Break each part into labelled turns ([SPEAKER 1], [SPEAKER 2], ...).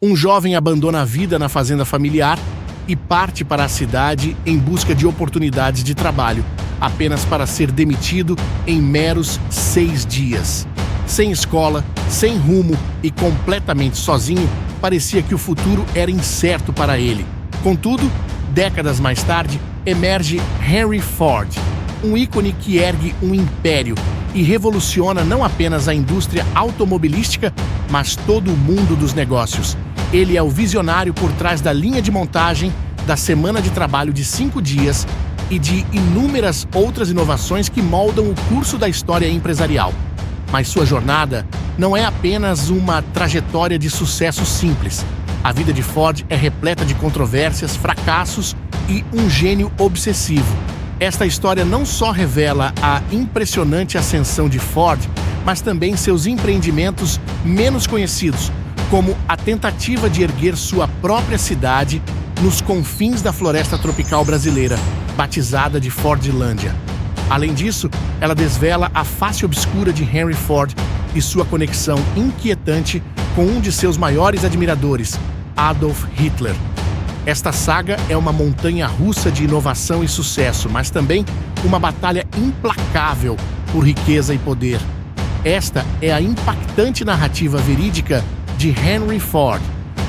[SPEAKER 1] Um jovem abandona a vida na fazenda familiar e parte para a cidade em busca de oportunidades de trabalho, apenas para ser demitido em meros 6 dias. Sem escola, sem rumo e completamente sozinho, parecia que o futuro era incerto para ele. Contudo, décadas mais tarde, emerge Henry Ford, um ícone que ergue um império e revoluciona não apenas a indústria automobilística, mas todo o mundo dos negócios. Ele é o visionário por trás da linha de montagem, da semana de trabalho de 5 dias e de inúmeras outras inovações que moldam o curso da história empresarial. Mas sua jornada não é apenas uma trajetória de sucesso simples. A vida de Ford é repleta de controvérsias, fracassos e um gênio obsessivo. Esta história não só revela a impressionante ascensão de Ford, mas também seus empreendimentos menos conhecidos, como a tentativa de erguer sua própria cidade nos confins da floresta tropical brasileira, batizada de Fordlândia. Além disso, ela desvela a face obscura de Henry Ford e sua conexão inquietante com um de seus maiores admiradores, Adolf Hitler. Esta saga é uma montanha-russa de inovação e sucesso, mas também uma batalha implacável por riqueza e poder. Esta é a impactante narrativa verídica de Henry Ford,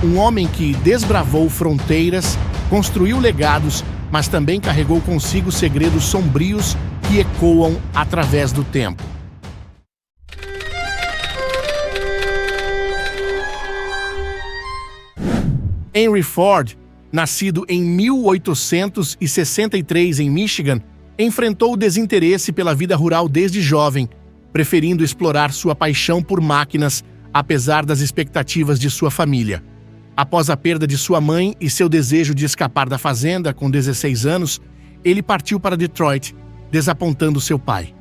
[SPEAKER 1] um homem que desbravou fronteiras, construiu legados, mas também carregou consigo segredos sombrios que ecoam através do tempo. Henry Ford, nascido em 1863 em Michigan, enfrentou o desinteresse pela vida rural desde jovem, preferindo explorar sua paixão por máquinas, apesar das expectativas de sua família. Após a perda de sua mãe e seu desejo de escapar da fazenda com 16 anos, ele partiu para Detroit, desapontando seu pai.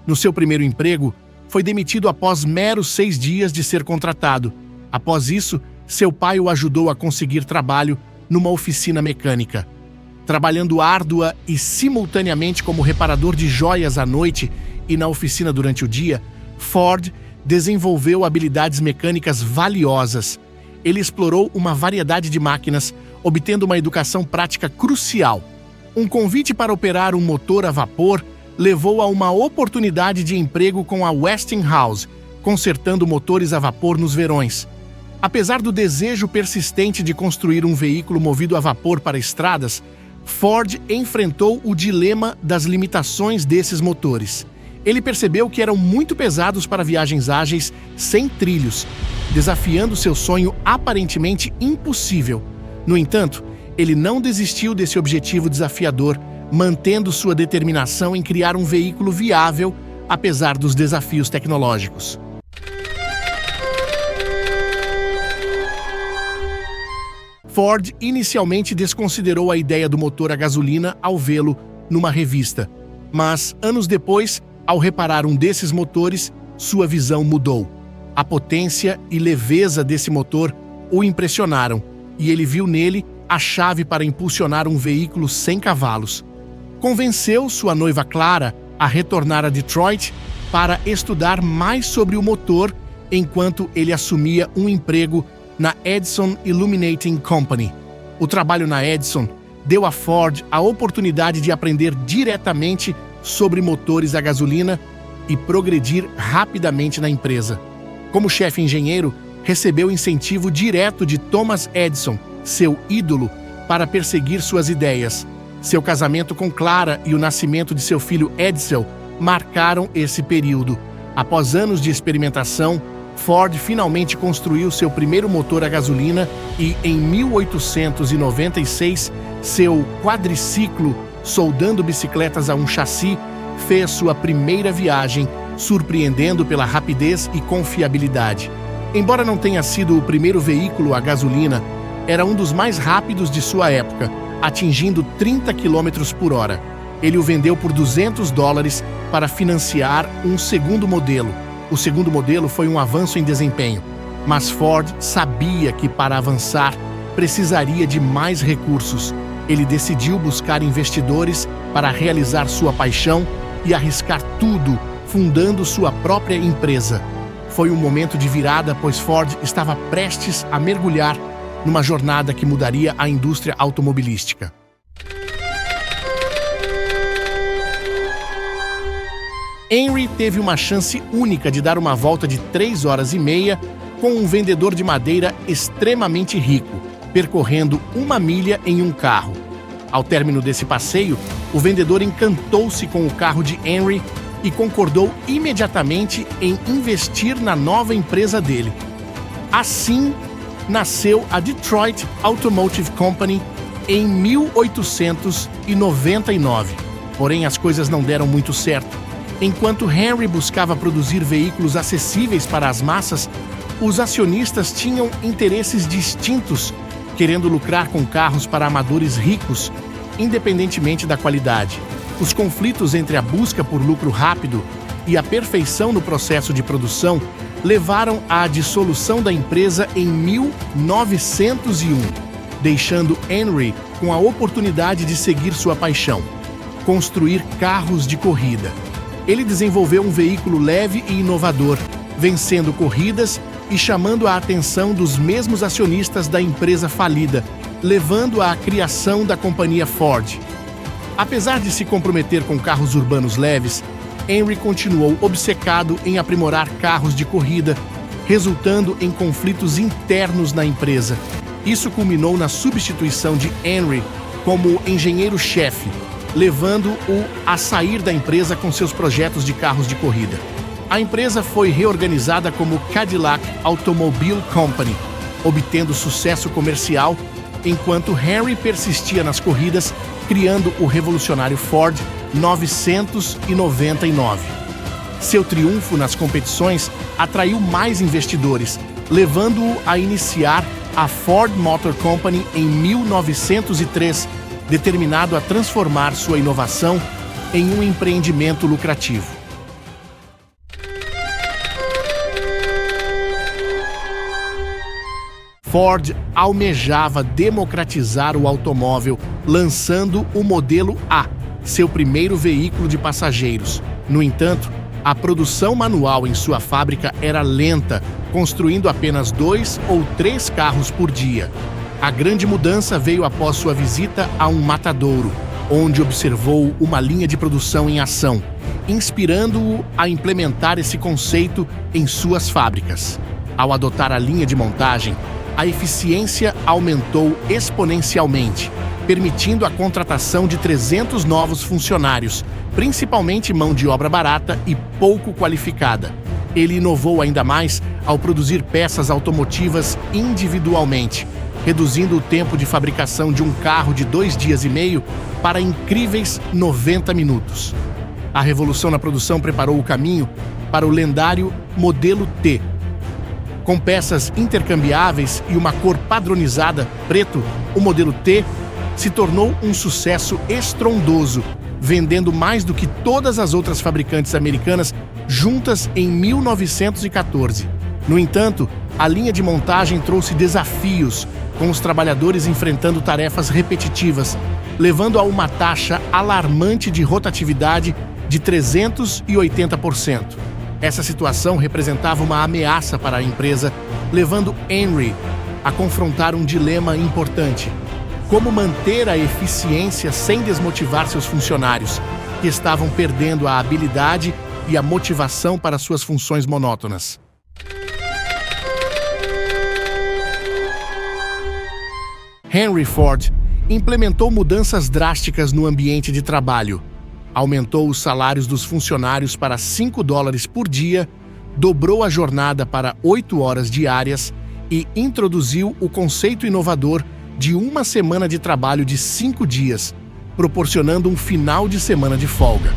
[SPEAKER 1] No seu primeiro emprego, foi demitido após meros 6 dias de ser contratado. Após isso, seu pai o ajudou a conseguir trabalho numa oficina mecânica. Trabalhando árdua e simultaneamente como reparador de joias à noite e na oficina durante o dia, Ford desenvolveu habilidades mecânicas valiosas. Ele explorou uma variedade de máquinas, obtendo uma educação prática crucial. Um convite para operar um motor a vapor levou a uma oportunidade de emprego com a Westinghouse, consertando motores a vapor nos verões. Apesar do desejo persistente de construir um veículo movido a vapor para estradas, Ford enfrentou o dilema das limitações desses motores. Ele percebeu que eram muito pesados para viagens ágeis sem trilhos, desafiando seu sonho aparentemente impossível. No entanto, ele não desistiu desse objetivo desafiador, mantendo sua determinação em criar um veículo viável, apesar dos desafios tecnológicos. Ford inicialmente desconsiderou a ideia do motor a gasolina ao vê-lo numa revista, mas, anos depois, ao reparar um desses motores, sua visão mudou. A potência e leveza desse motor o impressionaram, e ele viu nele a chave para impulsionar um veículo 100 cavalos. Convenceu sua noiva Clara a retornar a Detroit para estudar mais sobre o motor enquanto ele assumia um emprego na Edison Illuminating Company. O trabalho na Edison deu a Ford a oportunidade de aprender diretamente sobre motores a gasolina e progredir rapidamente na empresa. Como chefe engenheiro, recebeu incentivo direto de Thomas Edison, seu ídolo, para perseguir suas ideias. Seu casamento com Clara e o nascimento de seu filho Edsel marcaram esse período. Após anos de experimentação, Ford finalmente construiu seu primeiro motor a gasolina e, em 1896, seu quadriciclo, soldando bicicletas a um chassi, fez sua primeira viagem, surpreendendo pela rapidez e confiabilidade. Embora não tenha sido o primeiro veículo a gasolina, era um dos mais rápidos de sua época, atingindo 30 km por hora. Ele o vendeu por $200 para financiar um segundo modelo. O segundo modelo foi um avanço em desempenho, mas Ford sabia que para avançar precisaria de mais recursos. Ele decidiu buscar investidores para realizar sua paixão e arriscar tudo, fundando sua própria empresa. Foi um momento de virada, pois Ford estava prestes a mergulhar numa jornada que mudaria a indústria automobilística. Henry teve uma chance única de dar uma volta de 3 horas e meia com um vendedor de madeira extremamente rico, percorrendo 1 milha em um carro. Ao término desse passeio, o vendedor encantou-se com o carro de Henry e concordou imediatamente em investir na nova empresa dele. Assim, nasceu a Detroit Automotive Company em 1899. Porém, as coisas não deram muito certo. Enquanto Henry buscava produzir veículos acessíveis para as massas, os acionistas tinham interesses distintos, querendo lucrar com carros para amadores ricos, independentemente da qualidade. Os conflitos entre a busca por lucro rápido e a perfeição no processo de produção levaram à dissolução da empresa em 1901, deixando Henry com a oportunidade de seguir sua paixão: construir carros de corrida. Ele desenvolveu um veículo leve e inovador, vencendo corridas e chamando a atenção dos mesmos acionistas da empresa falida, levando à criação da companhia Ford. Apesar de se comprometer com carros urbanos leves, Henry continuou obcecado em aprimorar carros de corrida, resultando em conflitos internos na empresa. Isso culminou na substituição de Henry como engenheiro-chefe, levando-o a sair da empresa com seus projetos de carros de corrida. A empresa foi reorganizada como Cadillac Automobile Company, obtendo sucesso comercial, enquanto Henry persistia nas corridas, criando o revolucionário Ford 999. Seu triunfo nas competições atraiu mais investidores, levando-o a iniciar a Ford Motor Company em 1903, determinado a transformar sua inovação em um empreendimento lucrativo. Ford almejava democratizar o automóvel, lançando o modelo A, seu primeiro veículo de passageiros. No entanto, a produção manual em sua fábrica era lenta, construindo apenas 2 ou 3 carros por dia. A grande mudança veio após sua visita a um matadouro, onde observou uma linha de produção em ação, inspirando-o a implementar esse conceito em suas fábricas. Ao adotar a linha de montagem, a eficiência aumentou exponencialmente, permitindo a contratação de 300 novos funcionários, principalmente mão de obra barata e pouco qualificada. Ele inovou ainda mais ao produzir peças automotivas individualmente, reduzindo o tempo de fabricação de um carro de 2 dias e meio para incríveis 90 minutos. A revolução na produção preparou o caminho para o lendário Modelo T. Com peças intercambiáveis e uma cor padronizada, preto, o Modelo T se tornou um sucesso estrondoso, vendendo mais do que todas as outras fabricantes americanas juntas em 1914. No entanto, a linha de montagem trouxe desafios, com os trabalhadores enfrentando tarefas repetitivas, levando a uma taxa alarmante de rotatividade de 380%. Essa situação representava uma ameaça para a empresa, levando Henry a confrontar um dilema importante: como manter a eficiência sem desmotivar seus funcionários, que estavam perdendo a habilidade e a motivação para suas funções monótonas. Henry Ford implementou mudanças drásticas no ambiente de trabalho. Aumentou os salários dos funcionários para $5 por dia, dobrou a jornada para 8 horas diárias e introduziu o conceito inovador de uma semana de trabalho de 5 dias, proporcionando um final de semana de folga.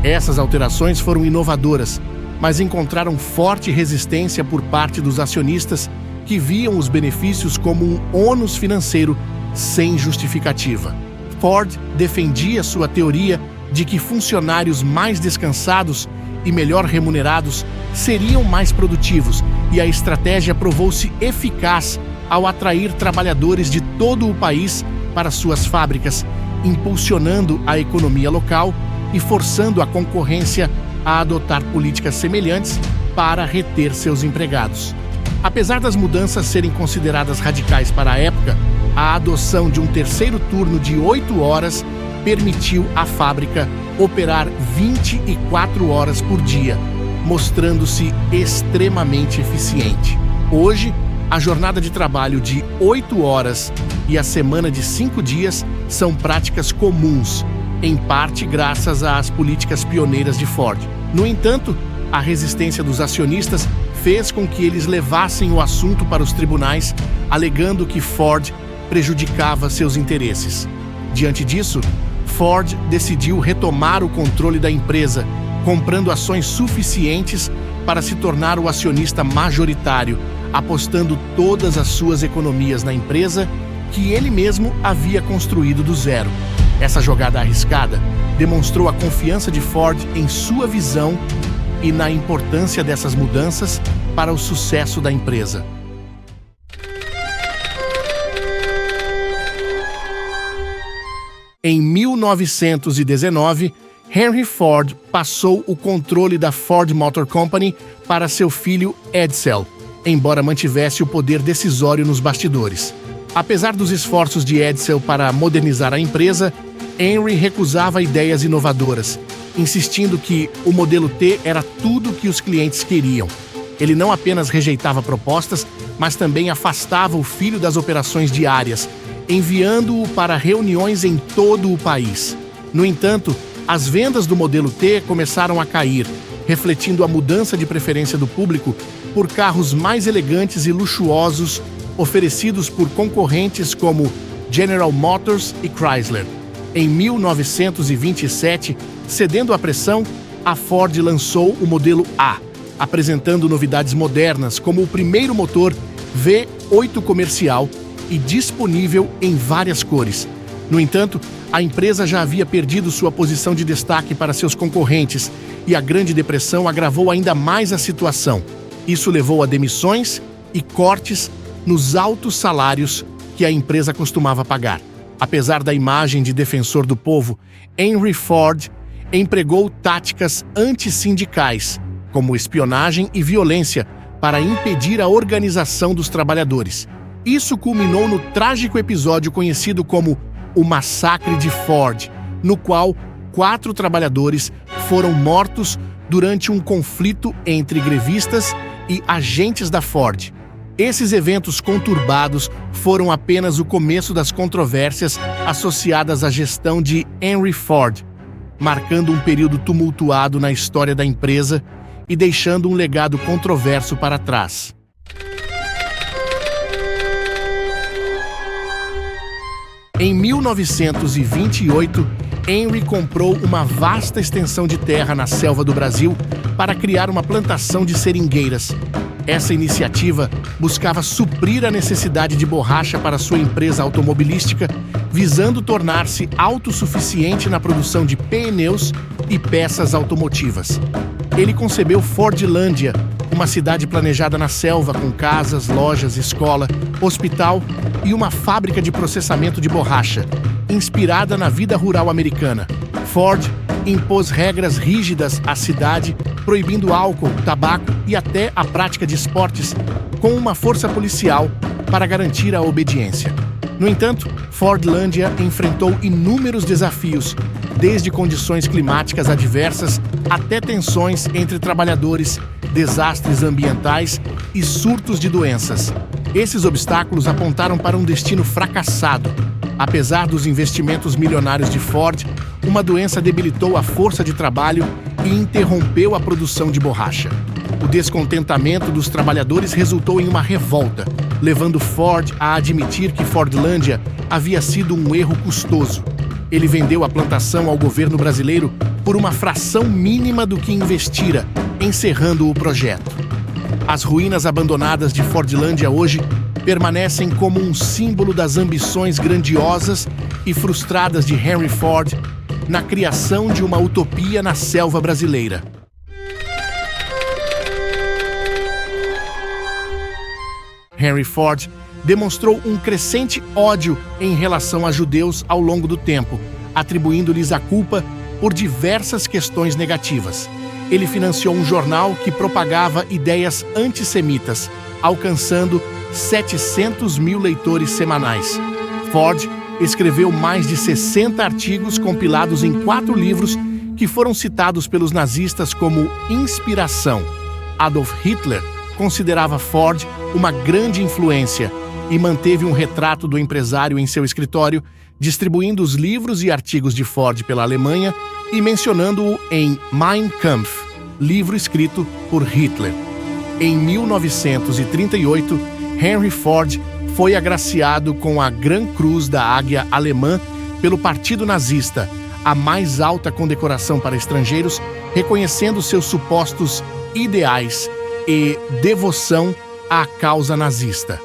[SPEAKER 1] Essas alterações foram inovadoras, mas encontraram forte resistência por parte dos acionistas, que viam os benefícios como um ônus financeiro sem justificativa. Ford defendia sua teoria de que funcionários mais descansados e melhor remunerados seriam mais produtivos, e a estratégia provou-se eficaz ao atrair trabalhadores de todo o país para suas fábricas, impulsionando a economia local e forçando a concorrência a adotar políticas semelhantes para reter seus empregados. Apesar das mudanças serem consideradas radicais para a época, a adoção de um terceiro turno de 8 horas permitiu à fábrica operar 24 horas por dia, mostrando-se extremamente eficiente. Hoje, a jornada de trabalho de 8 horas e a semana de 5 dias são práticas comuns, em parte graças às políticas pioneiras de Ford. No entanto, a resistência dos acionistas fez com que eles levassem o assunto para os tribunais, alegando que Ford prejudicava seus interesses. Diante disso, Ford decidiu retomar o controle da empresa, comprando ações suficientes para se tornar o acionista majoritário, apostando todas as suas economias na empresa que ele mesmo havia construído do zero. Essa jogada arriscada demonstrou a confiança de Ford em sua visão e na importância dessas mudanças para o sucesso da empresa. Em 1919, Henry Ford passou o controle da Ford Motor Company para seu filho Edsel, embora mantivesse o poder decisório nos bastidores. Apesar dos esforços de Edsel para modernizar a empresa, Henry recusava ideias inovadoras, insistindo que o modelo T era tudo o que os clientes queriam. Ele não apenas rejeitava propostas, mas também afastava o filho das operações diárias, enviando-o para reuniões em todo o país. No entanto, as vendas do modelo T começaram a cair, refletindo a mudança de preferência do público por carros mais elegantes e luxuosos oferecidos por concorrentes como General Motors e Chrysler. Em 1927, cedendo à pressão, a Ford lançou o modelo A, apresentando novidades modernas como o primeiro motor V8 comercial e disponível em várias cores. No entanto, a empresa já havia perdido sua posição de destaque para seus concorrentes e a Grande Depressão agravou ainda mais a situação. Isso levou a demissões e cortes nos altos salários que a empresa costumava pagar. Apesar da imagem de defensor do povo, Henry Ford empregou táticas antissindicais, como espionagem e violência, para impedir a organização dos trabalhadores. Isso culminou no trágico episódio conhecido como o Massacre de Ford, no qual 4 trabalhadores foram mortos durante um conflito entre grevistas e agentes da Ford. Esses eventos conturbados foram apenas o começo das controvérsias associadas à gestão de Henry Ford, marcando um período tumultuado na história da empresa e deixando um legado controverso para trás. Em 1928, Henry comprou uma vasta extensão de terra na selva do Brasil para criar uma plantação de seringueiras. Essa iniciativa buscava suprir a necessidade de borracha para sua empresa automobilística, visando tornar-se autossuficiente na produção de pneus e peças automotivas. Ele concebeu Fordlândia, uma cidade planejada na selva com casas, lojas, escola, hospital e uma fábrica de processamento de borracha, inspirada na vida rural americana. Ford impôs regras rígidas à cidade, proibindo álcool, tabaco e até a prática de esportes, com uma força policial para garantir a obediência. No entanto, Fordlândia enfrentou inúmeros desafios, desde condições climáticas adversas até tensões entre trabalhadores, desastres ambientais e surtos de doenças. Esses obstáculos apontaram para um destino fracassado. Apesar dos investimentos milionários de Ford, uma doença debilitou a força de trabalho e interrompeu a produção de borracha. O descontentamento dos trabalhadores resultou em uma revolta, levando Ford a admitir que Fordlândia havia sido um erro custoso. Ele vendeu a plantação ao governo brasileiro por uma fração mínima do que investira, encerrando o projeto. As ruínas abandonadas de Fordlândia hoje permanecem como um símbolo das ambições grandiosas e frustradas de Henry Ford na criação de uma utopia na selva brasileira. Henry Ford demonstrou um crescente ódio em relação a judeus ao longo do tempo, atribuindo-lhes a culpa por diversas questões negativas. ele financiou um jornal que propagava ideias antissemitas, alcançando 700 mil leitores semanais. Ford escreveu mais de 60 artigos compilados em 4 livros que foram citados pelos nazistas como inspiração. Adolf Hitler considerava Ford uma grande influência e manteve um retrato do empresário em seu escritório, distribuindo os livros e artigos de Ford pela Alemanha e mencionando-o em Mein Kampf, livro escrito por Hitler. Em 1938, Henry Ford foi agraciado com a Gran Cruz da Águia Alemã pelo Partido Nazista, a mais alta condecoração para estrangeiros, reconhecendo seus supostos ideais e devoção à causa nazista.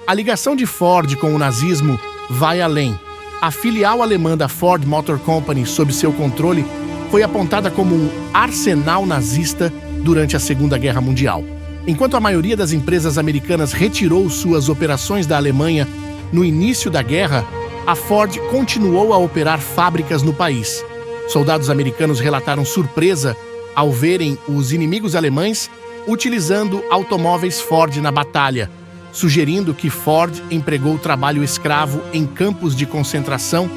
[SPEAKER 1] A ligação de Ford com o nazismo vai além. A filial alemã da Ford Motor Company, sob seu controle, foi apontada como um arsenal nazista durante a Segunda Guerra Mundial. Enquanto a maioria das empresas americanas retirou suas operações da Alemanha no início da guerra, a Ford continuou a operar fábricas no país. Soldados americanos relataram surpresa ao verem os inimigos alemães utilizando automóveis Ford na batalha, sugerindo que Ford empregou trabalho escravo em campos de concentração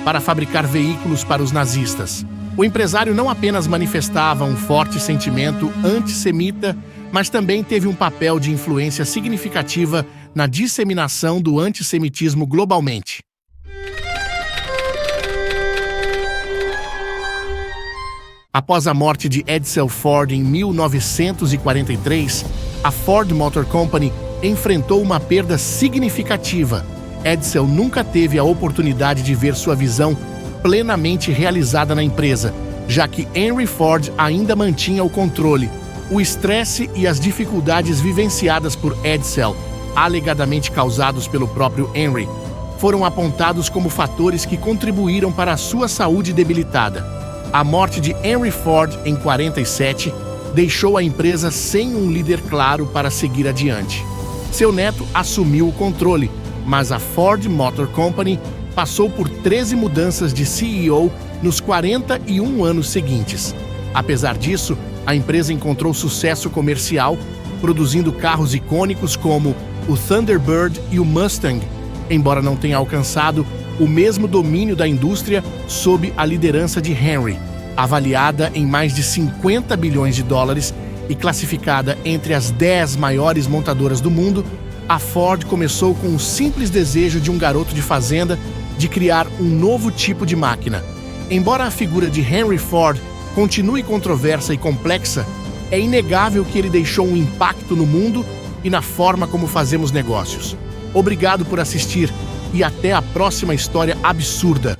[SPEAKER 1] para fabricar veículos para os nazistas. O empresário não apenas manifestava um forte sentimento antissemita, mas também teve um papel de influência significativa na disseminação do antissemitismo globalmente. Após a morte de Edsel Ford em 1943, a Ford Motor Company enfrentou uma perda significativa. Edsel nunca teve a oportunidade de ver sua visão plenamente realizada na empresa, já que Henry Ford ainda mantinha o controle. O estresse e as dificuldades vivenciadas por Edsel, alegadamente causados pelo próprio Henry, foram apontados como fatores que contribuíram para a sua saúde debilitada. A morte de Henry Ford em 47 deixou a empresa sem um líder claro para seguir adiante. Seu neto assumiu o controle, mas a Ford Motor Company passou por 13 mudanças de CEO nos 41 anos seguintes. Apesar disso, a empresa encontrou sucesso comercial, produzindo carros icônicos como o Thunderbird e o Mustang, embora não tenha alcançado o mesmo domínio da indústria sob a liderança de Henry. Avaliada em mais de 50 bilhões de dólares e classificada entre as 10 maiores montadoras do mundo, a Ford começou com o simples desejo de um garoto de fazenda de criar um novo tipo de máquina. Embora a figura de Henry Ford continue controversa e complexa, é inegável que ele deixou um impacto no mundo e na forma como fazemos negócios. Obrigado por assistir e até a próxima história absurda.